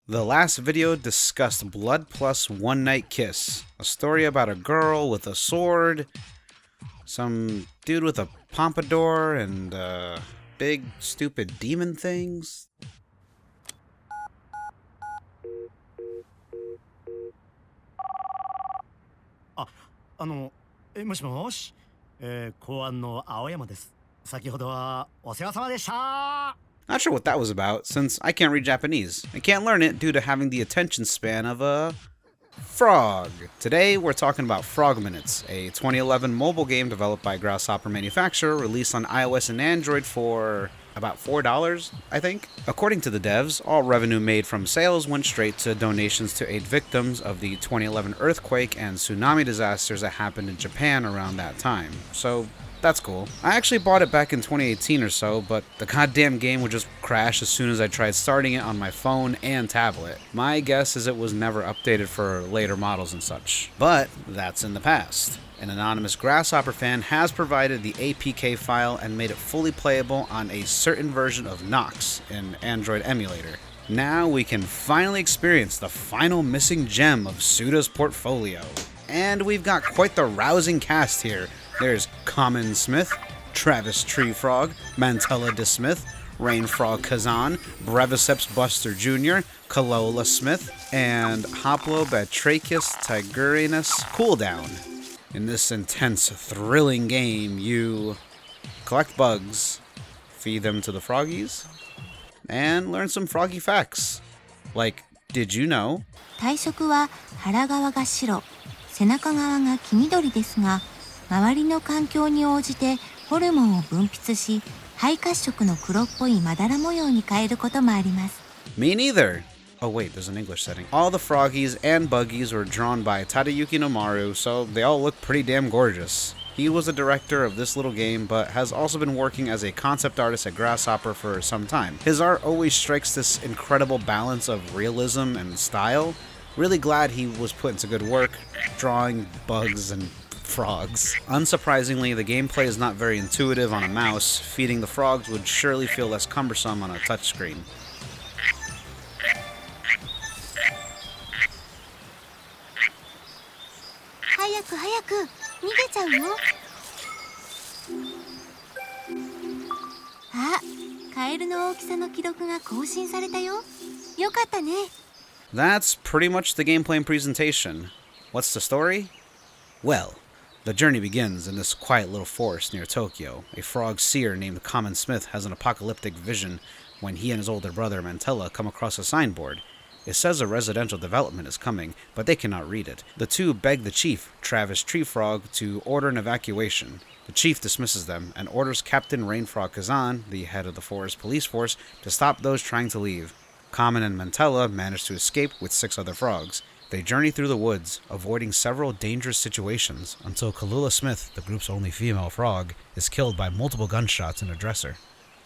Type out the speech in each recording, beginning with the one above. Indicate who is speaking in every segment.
Speaker 1: The last video discussed Blood Plus One Night Kiss, a story about a girl with a sword, some dude with a pompadour, and big stupid demon things. Not sure what that was about, since I can't read Japanese. I can't learn it due to having the attention span of a frog. Today, we're talking about Frog Minutes, a 2011 mobile game developed by Grasshopper manufacturer, released on iOS and Android for about $4, I think. According to the devs, all revenue made from sales went straight to donations to aid victims of the 2011 earthquake and tsunami disasters that happened in Japan around that time. So that's cool. I actually bought it back in 2018 or so, but the goddamn game would just crash as soon as I tried starting it on my phone and tablet. My guess is it was never updated for later models and such. But that's in the past. An anonymous Grasshopper fan has provided the APK file and made it fully playable on a certain version of Nox, an Android emulator. Now we can finally experience the final missing gem of Suda's portfolio. And we've got quite the rousing cast here. There's Common Smith, Travis Treefrog, Mantella DeSmith, Rainfrog Kazan, Breviceps Buster Jr., Kalola Smith, and Hoplobatrachus tigrinus Cooldown. In this intense, thrilling game, you collect bugs, feed them to the froggies, and learn some froggy facts. Like, did you know?
Speaker 2: 体色は腹側が白、背中側が黄緑ですが、周りの環境に応じてホルモンを分泌し、肺褐色の黒っぽいまだら模様に変えることもあります。
Speaker 1: Me neither. Oh wait, there's an English setting. All the froggies and buggies were drawn by Tadayuki Nomaru, so they all look pretty damn gorgeous. He was the director of this little game, but has also been working as a concept artist at Grasshopper for some time. His art always strikes this incredible balance of realism and style. Really glad he was put into good work, drawing bugs and frogs. Unsurprisingly, the gameplay is not very intuitive on a mouse. Feeding the frogs would surely feel less cumbersome on a touchscreen.
Speaker 2: 早く早く逃げちゃうよ。あ、カエルの大きさの記録が更新されたよ。よかったね。
Speaker 1: That's pretty much the gameplay and presentation. What's the story? Well, the journey begins in this quiet little forest near Tokyo. A frog seer named Common Smith has an apocalyptic vision when he and his older brother Mantella come across a signboard. It says a residential development is coming, but they cannot read it. The two beg the chief, Travis Treefrog, to order an evacuation. The chief dismisses them and orders Captain Rainfrog Kazan, the head of the forest police force, to stop those trying to leave. Common and Mantella manage to escape with 6 other frogs. They journey through the woods, avoiding several dangerous situations, until Kalula Smith, the group's only female frog, is killed by multiple gunshots in a dresser.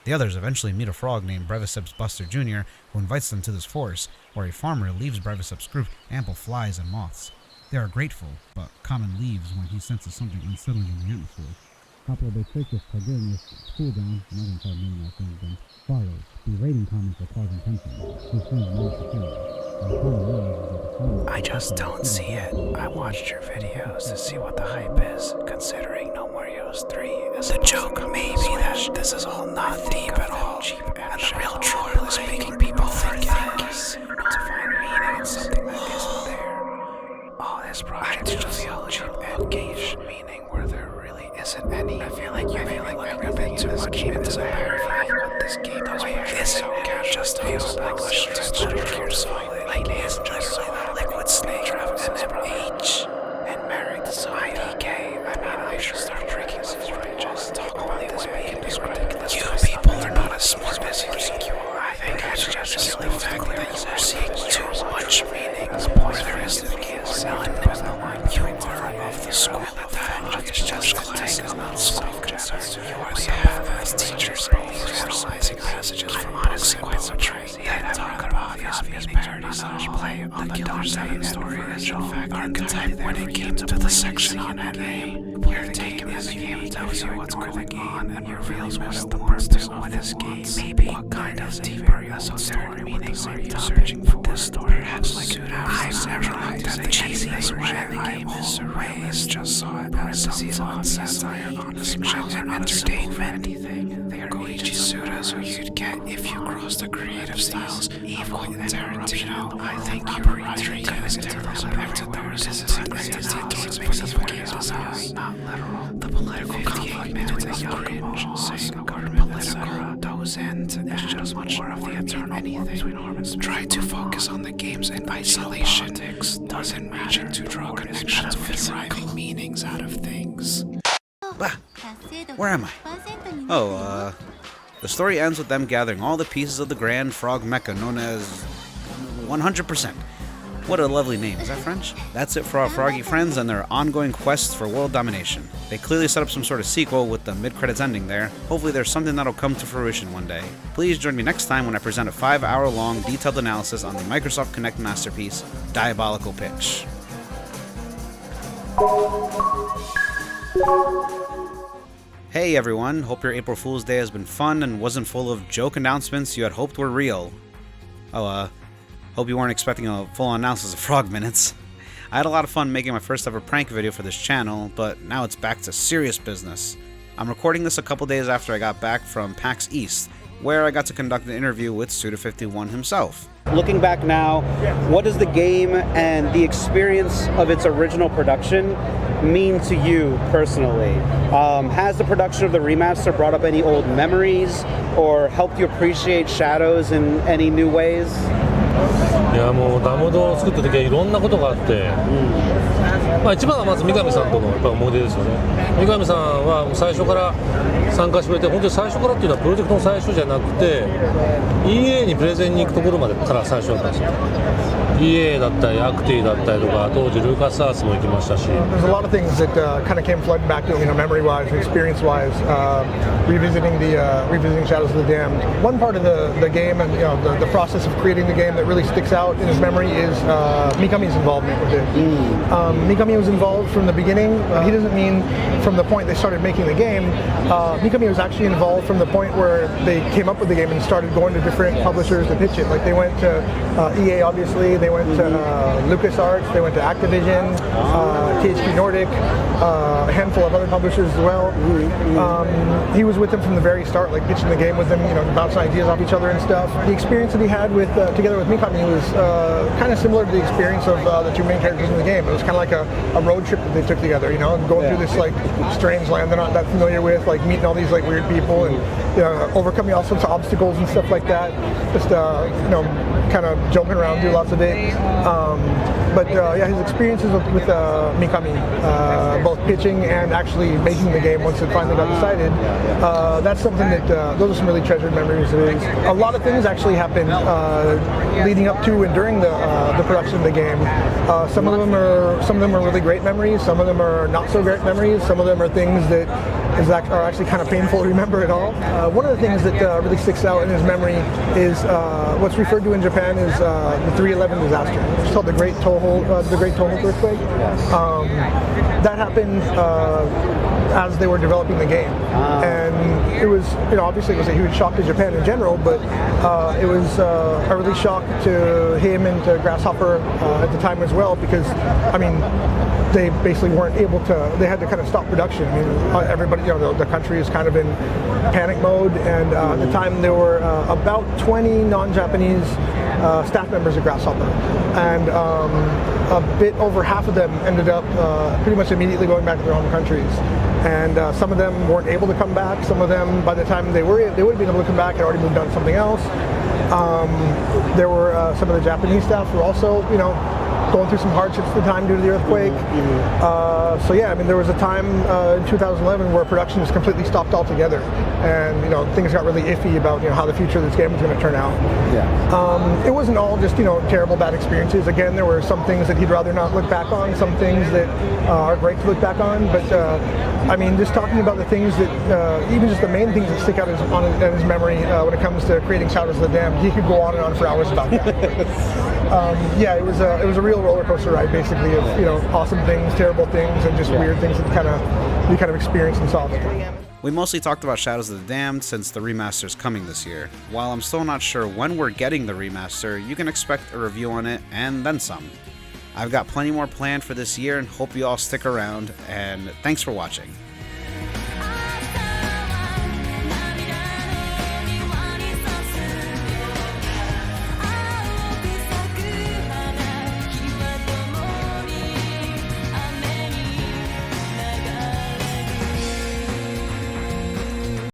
Speaker 1: The others eventually meet a frog named Breviceps Buster Jr., who invites them to this forest, where a farmer leaves Breviceps' group ample flies and moths. They are grateful, but Common leaves when he senses something unsettling in the atmosphere. Hoplobatrachus tigrinus Cooldown, another entire name I think, then follows, berating Common for causing tension. His friend managed to kill him.
Speaker 3: I just don't see it. I watched your videos to see what the hype is, considering No More Heroes 3 is the joke may be that this is all not deep at all, and the real troll is making people think it is, to find meaning in something that isn't there. All this project is just and gauge meaning where there really isn't any. I feel like you're looking a bit too much into the verifying what this game is just feels like a stretch of your soul. Like it is just liquid snake of NMH and married to some IDK. I mean, I should start drinking before I just talk about this being ridiculous. You people are not as smart as you think you are. I think it's just a silly fact that you are seeing too much meaning where there is none. You are of the school of thought. It's just class is not school. You are the half-ass teachers analyzing passages from books and poetry that talk about obvious parodies play on the Dante story as an archetype when it came to the section on NA. We're taking the game tells you what's going on and reveals what the purpose of this game may be. What kind of deeper esoteric meanings are you searching for? This story perhaps like I've never looked at the cheesiest way. I always just saw it as on satire on a smile and entertainment. They are Goichi Sudas who you'd get if you crossed the creative styles. Evil and Tarantino. I think you were intrigued as to towards video game design, not literal. The political conflict between the young cringe, saying government, etc. Those ends is just much more of the eternal anything. Try to focus on the games in isolation. Doesn't reach to draw connections with deriving meanings out of things.
Speaker 1: Where am I? Oh, the story ends with them gathering all the pieces of the grand frog mecha known as 100%. What a lovely name. Is that French? That's it for our froggy friends and their ongoing quests for world domination. They clearly set up some sort of sequel with the mid-credits ending there. Hopefully there's something that'll come to fruition one day. Please join me next time when I present a 5-hour-long detailed analysis on the Microsoft Kinect masterpiece, Diabolical Pitch. Hey everyone, hope your April Fool's Day has been fun and wasn't full of joke announcements you had hoped were real. Hope you weren't expecting a full analysis of Frog Minutes. I had a lot of fun making my first ever prank video for this channel, but now it's back to serious business. I'm recording this a couple days after I got back from PAX East, where I got to conduct an interview with Suda51 himself. Looking back now, what does the game and the experience of its original production mean to you personally? Has the production of the remaster brought up any old memories or helped you appreciate Shadows in any new ways?
Speaker 4: いやもうダムドを作った時はいろんなことがあって、一番はまず三上さんとのやっぱ思い出ですよね。三上さんはもう最初から参加してくれて、本当に最初からっていうのはプロジェクトの最初じゃなくて EA にプレゼンに行くところまでから最初だったんですよ。EA だったりアクティだったりとか、当時ルーカスアーツも行きましたし。
Speaker 5: There's a lot of things that kind of came flooding back to, memory-wise, experience-wise, revisiting Shadows of the Damned. One part of the game and the process of creating the game that really sticks out in his memory is Mikami's involvement with it. Mikami was involved from the beginning. He doesn't mean from the point they started making the game. Mikami was actually involved from the point where they came up with the game and started going to different publishers to pitch it. Like they went to EA, obviously. They went to LucasArts. They went to Activision, THQ Nordic, a handful of other publishers as well. He was with them from the very start, like pitching the game with them, bouncing ideas off each other and stuff. The experience that he had with together with Mikami was kind of similar to the experience of the two main characters in the game. It was kind of like a road trip that they took together, going through this like strange land they're not that familiar with, like meeting all these like weird people and overcoming all sorts of obstacles and stuff like that. Just kind of joking around, do lots of it. But his experiences with Mikami, both pitching and actually making the game once it finally got decided, that's something that those are some really treasured memories of his. A lot of things actually happened leading up to and during the production of the game. Some of them are really great memories. Some of them are not so great memories. Some of them are things that are actually kind of painful to remember at all. One of the things that really sticks out in his memory is what's referred to in Japan as the 3/11 disaster. It's called the Great Tohoku earthquake. That happened as they were developing the game, and it was obviously it was a huge shock to Japan in general, but it was a really shock to him and to Grasshopper at the time as well, because they basically weren't able to. They had to kind of stop production. Everybody, the country is kind of in panic mode, and at the time there were about 20 non-Japanese staff members at Grasshopper, and a bit over half of them ended up pretty much immediately going back to their home countries. And some of them weren't able to come back. Some of them, by the time they would have been able to come back, had already moved on to something else. There were some of the Japanese staff who were also, going through some hardships at the time due to the earthquake. There was a time in 2011 where production was completely stopped altogether, and things got really iffy about how the future of this game was going to turn out. It wasn't all just terrible bad experiences. Again, there were some things that he'd rather not look back on, some things that are great to look back on, but I mean, just talking about the things that, even just the main things that stick out in his memory when it comes to creating Shadows of the Damned, he could go on and on for hours about that. Yeah, it was a real roller coaster ride, basically, of awesome things, terrible things, and just weird things that you kind of experienced and saw.
Speaker 1: We mostly talked about Shadows of the Damned since the remaster's coming this year. While I'm still not sure when we're getting the remaster, you can expect a review on it and then some. I've got plenty more planned for this year and hope you all stick around, and thanks for watching.